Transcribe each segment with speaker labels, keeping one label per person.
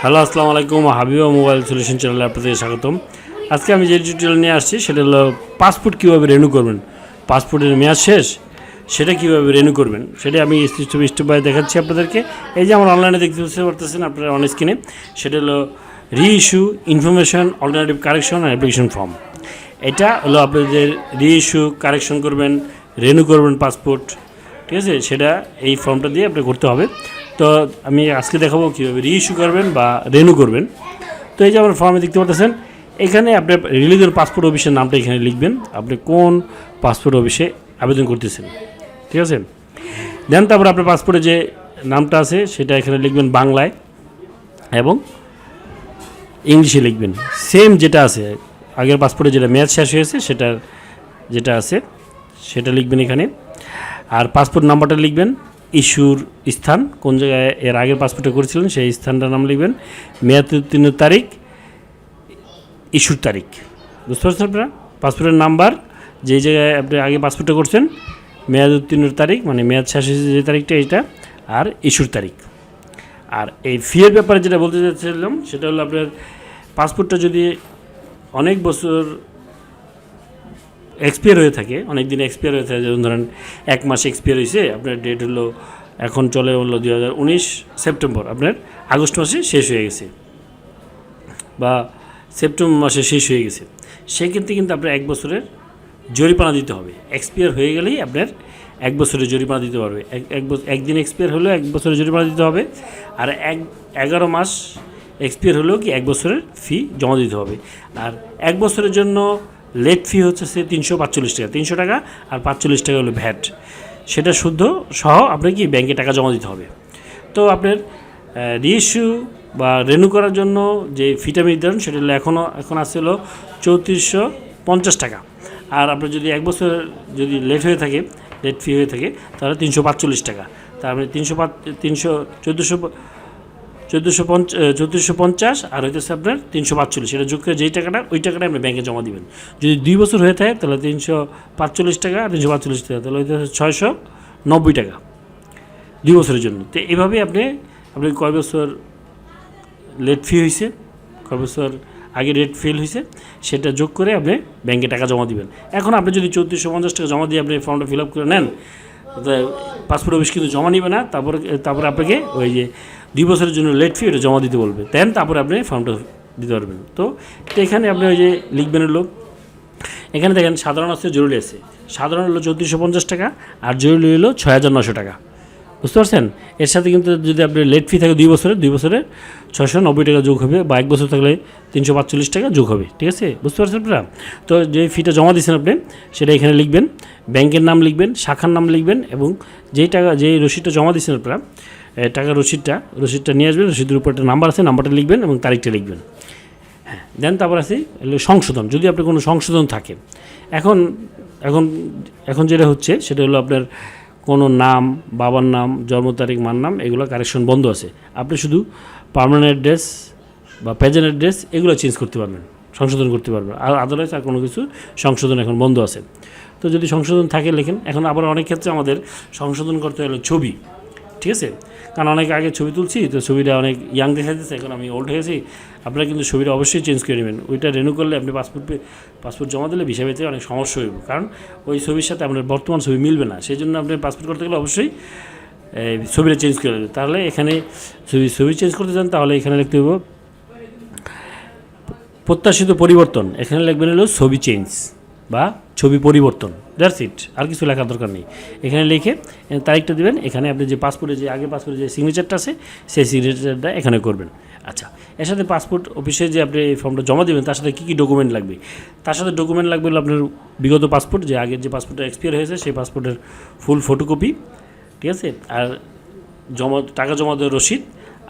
Speaker 1: Hello, আসসালামু আলাইকুম। Habiba mobile solution চ্যানেলে আপনাদের স্বাগতম। আজকে আমি যে টিউটোরিয়াল নিয়ে আসছি সেটা হলো পাসপোর্ট কীভাবে রিনিউ করবেন। পাসপোর্টের মেয়াদ শেষ, সেটা কীভাবে রিনিউ করবেন সেটা আমি স্টেপ বাই দেখাচ্ছি আপনাদেরকে। এই যে আমার অনলাইনে দেখতে পারতেছেন আপনারা অন স্ক্রিনে, সেটা হলো reissue information alternative correction and application form. এটা হলো আপনাদের রিইস্যু কারেকশন করবেন, রিনিউ করবেন পাসপোর্ট, ঠিক আছে? সেটা এই ফর্মটা দিয়ে আপনি করতে হবে। তো আমি আজকে দেখাবো কীভাবে রিইস্যু করবেন বা রিনিউ করবেন। তো এই যে আমার ফর্মে দেখতে পাচ্ছেন, এখানে আপনি রিলিজের পাসপোর্ট অফিসের নামটা এখানে লিখবেন, আপনি কোন পাসপোর্ট অফিসে আবেদন করতেছেন, ঠিক আছে? দেন তারপর আপনার পাসপোর্টে যে নামটা আছে সেটা এখানে লিখবেন বাংলায় এবং ইংলিশে লিখবেন। সেম যেটা আছে আগের পাসপোর্টে যেটা মেয়াদ শেষ হয়েছে সেটার যেটা আছে সেটা লিখবেন এখানে। আর পাসপোর্ট নাম্বারটা লিখবেন, ইস্যুর স্থান কোন জায়গায় এর আগের পাসপোর্টে করেছিলেন সেই স্থানটার নাম লিখবেন, মেয়াদ উত্তীর্ণের তারিখ, ইস্যুর তারিখ। বুঝতে পারছেন আপনারা? পাসপোর্টের নাম্বার, যেই জায়গায় আপনি আগে পাসপোর্টটা করছেন, মেয়াদ উত্তীর্ণের তারিখ মানে মেয়াদ শেষ হয়েছে যে তারিখটা এইটা, আর ইস্যুর তারিখ। আর এই ফিয়ের ব্যাপারে যেটা বলতে চাচ্ছিলাম সেটা হলো আপনার পাসপোর্টটা যদি অনেক বছর এক্সপায়ার হয়ে থাকে, অনেক দিন এক্সপায়ার হয়ে থাকে, যেমন ধরেন 1 মাস এক্সপায়ার হয়েছে, আপনার ডেট হলো এখন চলে হলো 2019 সেপ্টেম্বর, আপনার আগস্ট মাসে শেষ হয়ে গেছে বা সেপ্টেম্বর মাসে শেষ হয়ে গেছে, সেক্ষেত্রে কিন্তু আপনার 1 বছরের জরিমানা দিতে হবে। এক্সপায়ার হয়ে গেলেই আপনার 1 বছরের জরিমানা দিতে পারবে। একদিন এক্সপায়ার হলেও 1 বছরের জরিমানা দিতে হবে, আর 11 মাস এক্সপায়ার হলেও কি 1 বছরের ফি জমা দিতে হবে। আর 1 বছরের জন্য লেট ফি হচ্ছে 345 টাকা, 300 টাকা, আর 45 টাকা হলো ভ্যাট, সেটা শুদ্ধ সহ আপনার কি ব্যাংকে টাকা জমা দিতে হবে। তো আপনার রিইস্যু বা রিনিউ করার জন্য যে ফিটা নির্ধারণ সেটা হলো এখন আসছে হলো 3450 টাকা। আর আপনার যদি 1 বছর যদি লেট ফি হয়ে থাকে তাহলে 345 টাকা। তার মানে 1450 আর হইতেছে আপনার 345, সেটা যোগ করে যেই টাকাটা ওই টাকাটা আপনি ব্যাংকে জমা দিবেন। যদি 2 বছর হয়ে থাকে তাহলে 345 টাকা, 345 টাকা, তাহলে হইতেছে 690 টাকা 2 বছরের জন্য। তো এভাবেই আপনি কয় বছর লেট ফি হয়েছে, কয় বছর আগে রেট ফেল হয়েছে সেটা যোগ করে আপনি ব্যাংকে টাকা জমা দিবেন। এখন আপনি যদি 3450 টাকা জমা দিয়ে আপনি ফর্মটা ফিল আপ করে নেন, পাসপোর্ট অফিস কিন্তু জমা নিবে না। তারপরে আপনাকে ওই যে 2 বছরের জন্য লেট ফি ওটা জমা দিতে বলবে, দেন তারপরে আপনি ফর্মটা দিতে পারবেন। তো এখানে আপনি ওই যে লিখবেন হলো, এখানে দেখেন সাধারণ আছে, জরুরি আছে। সাধারণ হলো 3450 টাকা আর জরুরি হলো 6900 টাকা। বুঝতে পারছেন? এর সাথে কিন্তু যদি আপনি লেট ফি থাকে 2 বছরে 690 টাকা যোগ হবে, বা 1 বছর থাকলে 345 টাকা যোগ হবে, ঠিক আছে? বুঝতে পারছেন আপনারা? তো যে ফিটা জমা দিয়েছেন আপনি সেটা এখানে লিখবেন, ব্যাংকের নাম লিখবেন, শাখার নাম লিখবেন, এবং যেই রসিদটা জমা দিয়েছেন আপনারা, টাকার রসিদটা নিয়ে আসবেন। রসিদের উপর একটা নাম্বার আছে, নাম্বারটা লিখবেন এবং তারিখটা লিখবেন। হ্যাঁ, দেন তারপর আছে সংশোধন, যদি আপনার কোনো সংশোধন থাকে। এখন যেটা হচ্ছে সেটা হলো আপনার কোনো নাম, বাবার নাম, জন্ম তারিখ, মার নাম, এগুলো কারেকশন বন্ধ আছে। আপনি শুধু পার্মানেন্ট অ্যাড্রেস বা প্রেজেন্ট অ্যাড্রেস এগুলো চেঞ্জ করতে পারবেন, সংশোধন করতে পারবেন। আর আদারওয়াইজ আর কোনো কিছু সংশোধন এখন বন্ধ আছে। তো যদি সংশোধন থাকে লেখেন। এখন আবার অনেক ক্ষেত্রে আমাদের সংশোধন করতে হলো ছবি, ঠিক আছে? কারণ অনেক আগে ছবি তুলছি, তো ছবিটা অনেক ইয়াং দেখা যাচ্ছে, এখন আমি ওল্ড হয়েছি। আপনারা কিন্তু ছবিটা অবশ্যই চেঞ্জ করে নেবেন। ওইটা রিনিউ করলে আপনি পাসপোর্ট জমা দিলে ভিসা পেতে অনেক সমস্যা হইব, কারণ ওই ছবির সাথে আপনার বর্তমান ছবি মিলবে না। সেই জন্য আপনি পাসপোর্ট করতে গেলে অবশ্যই ছবিটা চেঞ্জ করে দেবেন। তাহলে এখানে ছবি চেঞ্জ করতে চান তাহলে এখানে লিখতে হবে প্রত্যাশিত পরিবর্তন, এখানে লিখবেন হলো ছবি চেঞ্জ বা ছবি পরিবর্তন, দ্যাটস ইট, আর কিছু লেখার দরকার নেই। এখানে লিখে তারিখটা দেবেন। এখানে আপনি যে আগে পাসপোর্টে যে সিগনেচারটা আছে সেই সিগনেচারটা এখানে করবেন। আচ্ছা, এর সাথে পাসপোর্ট অফিসে যে আপনি এই ফর্মটা জমা দেবেন তার সাথে কী কী ডকুমেন্ট লাগবে? তার সাথে ডকুমেন্ট লাগবে হলো আপনার বিগত পাসপোর্ট, যে আগের যে পাসপোর্টটা এক্সপায়ার হয়েছে সেই পাসপোর্টের ফুল ফটোকপি, ঠিক আছে? আর টাকা জমা দেওয়ার রসিদ,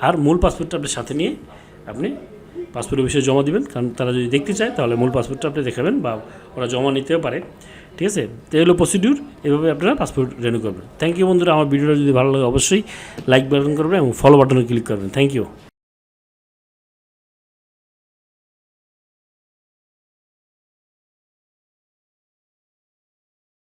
Speaker 1: আর মূল পাসপোর্টটা আপনার সাথে নিয়ে আপনি পাসপোর্ট অফিসে জমা দিবেন। কারণ তারা যদি দেখতে চায় তাহলে মূল পাসপোর্টটা আপনি দেখাবেন, বা ওরা জমা নিতেও পারে, ঠিক আছে? তো এগুলো প্রসিডিউর, এভাবে আপনারা পাসপোর্ট রিনিউ করবেন। থ্যাংক ইউ বন্ধুরা। আমার ভিডিওটা যদি ভালো লাগে অবশ্যই লাইক বাটন করবেন এবং ফলো বাটনে ক্লিক করবেন। Thank you.